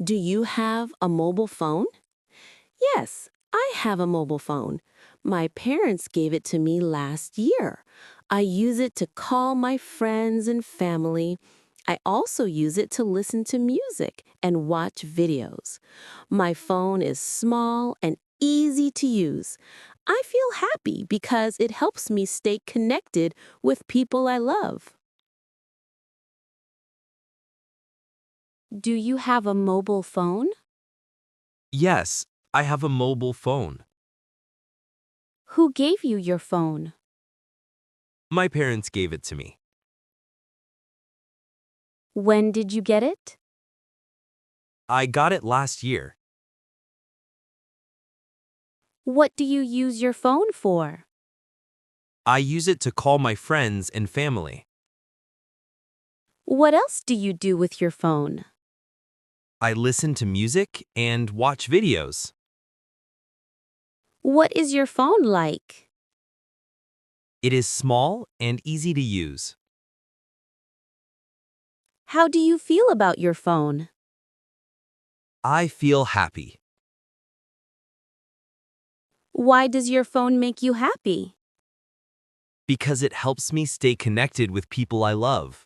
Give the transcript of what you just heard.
Do you have a mobile phone? Yes, I have a mobile phone. My parents gave it to me last year. I use it to call my friends and family. I also use it to listen to music and watch videos. My phone is small and easy to use. I feel happy because it helps me stay connected with people I love. Do you have a mobile phone? Yes, I have a mobile phone. Who gave you your phone? My parents gave it to me. When did you get it? I got it last year. What do you use your phone for? I use it to call my friends and family. What else do you do with your phone? I listen to music and watch videos. What is your phone like? It is small and easy to use. How do you feel about your phone? I feel happy Why does your phone make you happy? because it helps me stay connected with people I love.